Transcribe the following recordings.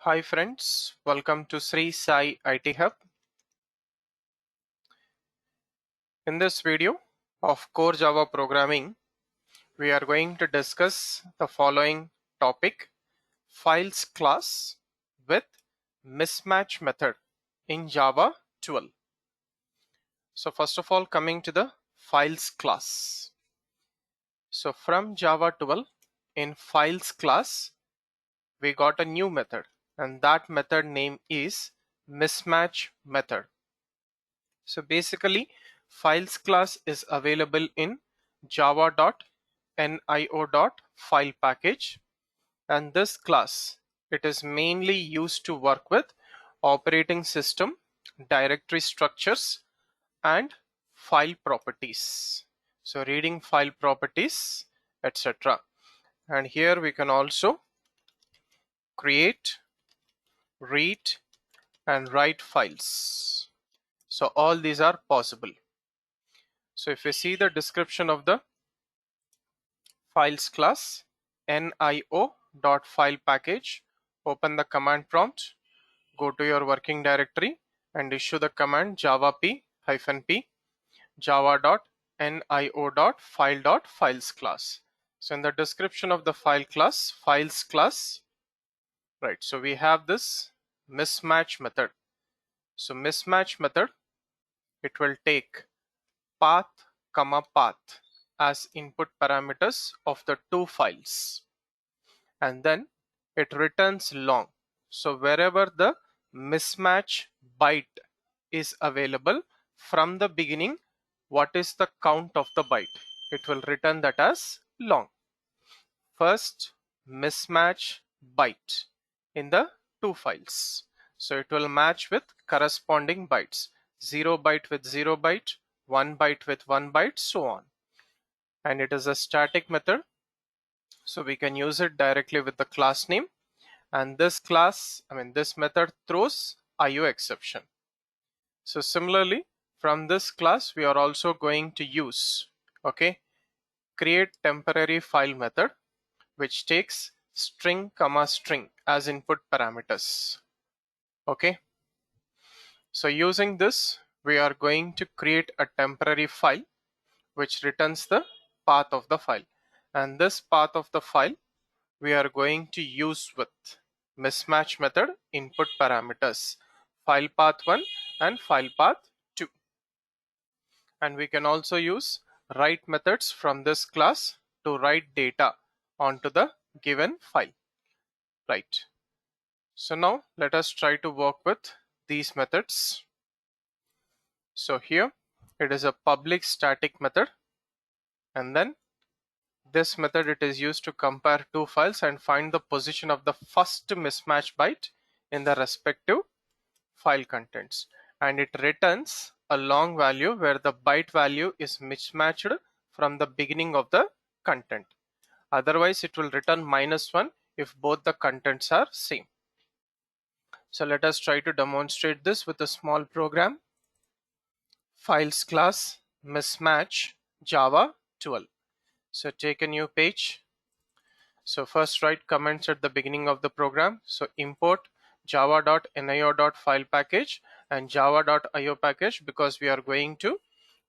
Hi friends, welcome to Sri Sai IT Hub. In this video of Core Java Programming, we are going to discuss the following topic: files class with mismatch method in Java 12. So first of all, coming to the files class. So from Java 12, in files class, we got a new method, and that method name is mismatch method. So basically, files class is available in java.nio.file package, and this class, it is mainly used to work with operating system, directory structures, and file properties. So reading file properties, etc. And here we can also create, read, and write files. So all these are possible. So if you see the description of the files class, nio.file package, open the command prompt, go to your working directory and issue the command java p-p java.nio.file.files class. So in the description of the files class, right, so we have this mismatch method. So mismatch method, it will take path, path as input parameters of the two files, and then it returns long. So wherever the mismatch byte is available from the beginning, what is the count of the byte? It will return that as long. First mismatch byte in the two files. So it will match with corresponding bytes. 0 byte with 0 byte, 1 byte with 1 byte, so on. And it is a static method, so we can use it directly with the class name. And this method throws IO exception. So similarly, from this class, we are also going to use, create temporary file method, which takes string comma string as input parameters. Okay. So using this, we are going to create a temporary file which returns the path of the file. And this path of the file we are going to use with mismatch method input parameters, file path 1 and file path 2. And we can also use write methods from this class to write data onto the given file. Right. So now let us try to work with these methods. So here it is a public static method, and then this method, it is used to compare two files and find the position of the first mismatch byte in the respective file contents, and it returns a long value where the byte value is mismatched from the beginning of the content. Otherwise it will return -1 if both the contents are same. So let us try to demonstrate this with a small program. Files class mismatch Java 12. So take a new page. So first write comments at the beginning of the program. So import java.nio.file package and java.io package, because we are going to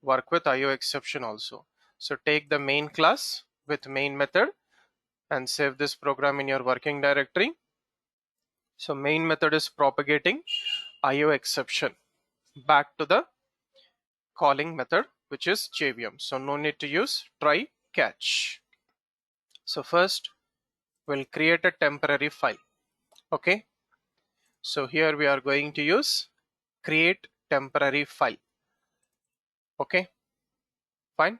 work with IO exception also. So take the main class with main method and save this program in your working directory. So main method is propagating IO exception back to the calling method, which is JVM. So no need to use try catch. So first we'll create a temporary file. Okay. So here we are going to use create temporary file. Okay, fine.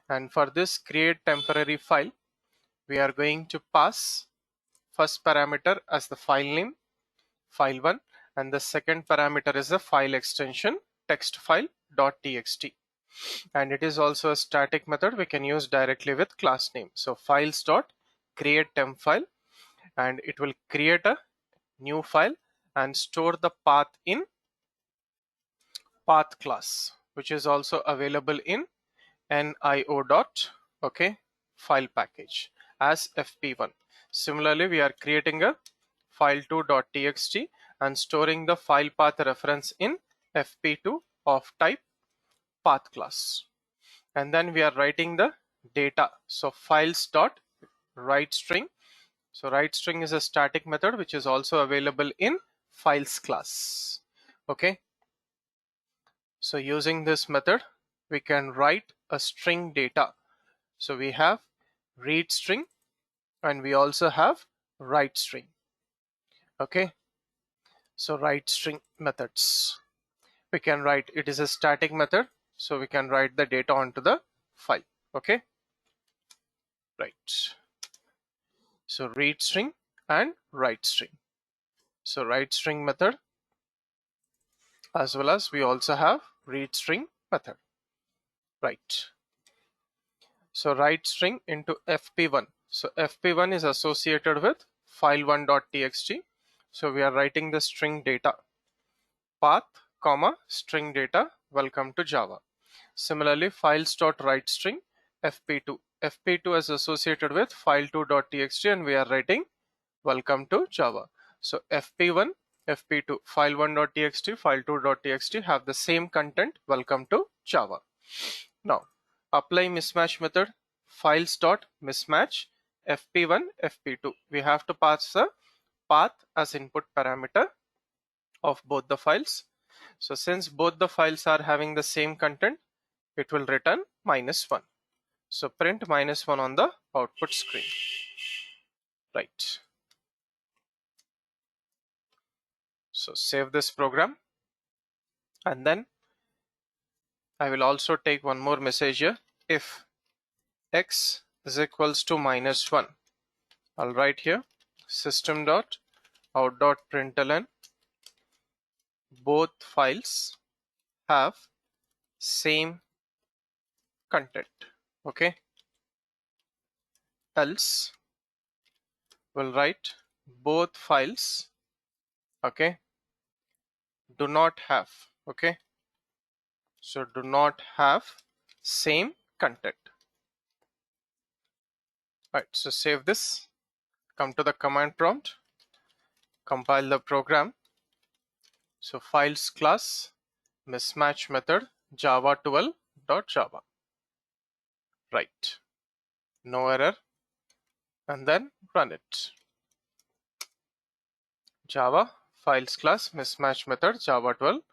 And for this create temporary file, we are going to pass first parameter as the file name, file1, and the second parameter is the file extension text file.txt. And it is also a static method we can use directly with class name. So files.create temp file, and it will create a new file and store the path in path class, which is also available in nio.file package as fp1. Similarly, we are creating a file2.txt and storing the file path reference in fp2 of type path class. And then we are writing the data. So files.writeString. So writeString is a static method which is also available in files class. Okay. So using this method, we can write a string data. So we have read string and we also have write string. Okay. So write string methods. We can write, it is a static method. So we can write the data onto the file. Okay. Right. So read string and write string. So write string method, as well as we also have read string method. Right. So write string into fp1. So fp1 is associated with file1.txt. So we are writing the string data, path comma string data, welcome to Java. Similarly, files.writeString fp2. fp2 is associated with file2.txt and we are writing welcome to Java. So fp1, fp2, file1.txt, file2.txt have the same content, welcome to Java. Now apply mismatch method, files.mismatch fp1, fp2. We have to pass the path as input parameter of both the files. So since both the files are having the same content, it will return -1. So print -1 on the output screen. Right. So save this program, and then I will also take one more message here. If x is equals to -1, I'll write here system.out.println both files have same content. Okay. Else we'll write both files, okay, do not have. Okay. So do not have same content. Right. So save this, come to the command prompt, compile the program. So files class mismatch method java12.java. Right. No error. And then run it. Java files class mismatch method java12.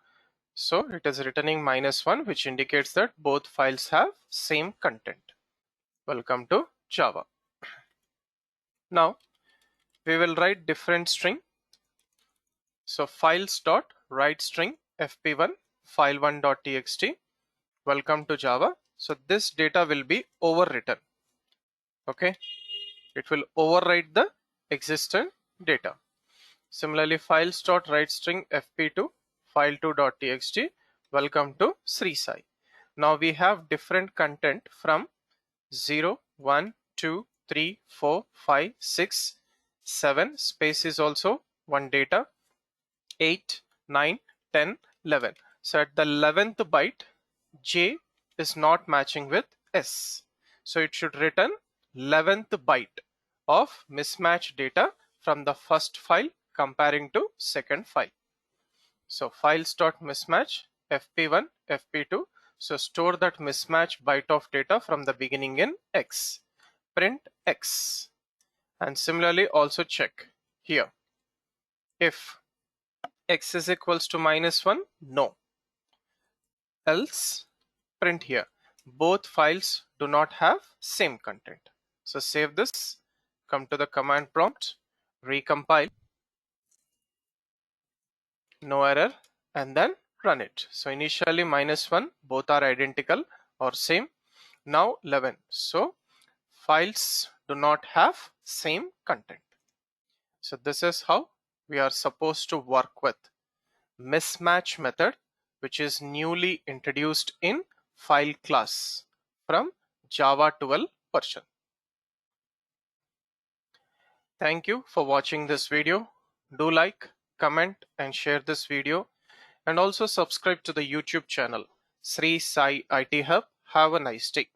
So it is returning -1, which indicates that both files have same content. Welcome to Java. Now we will write different string. So files.writeString fp1 file1.txt, welcome to Java. So this data will be overwritten. Okay. It will overwrite the existing data. Similarly, files.writeString fp2 file2.txt, welcome to Sri Sai. Now we have different content from 0, 1, 2, 3, 4, 5, 6, 7, space is also one data, 8, 9, 10, 11. So at the 11th byte, J is not matching with S. So it should return 11th byte of mismatched data from the first file comparing to second file. So files.mismatch fp1, fp2. So store that mismatch byte of data from the beginning in X. Print X. And similarly also check here. If X is equals to -1, no. Else print here. Both files do not have same content. So save this, come to the command prompt, recompile, no error, and then run it. So initially -1, both are identical or same. Now 11. So files do not have same content. So this is how we are supposed to work with mismatch method, which is newly introduced in file class from Java 12 version. Thank you for watching this video. Do like, comment and share this video, and also subscribe to the YouTube channel Sri Sai IT Hub. Have a nice day.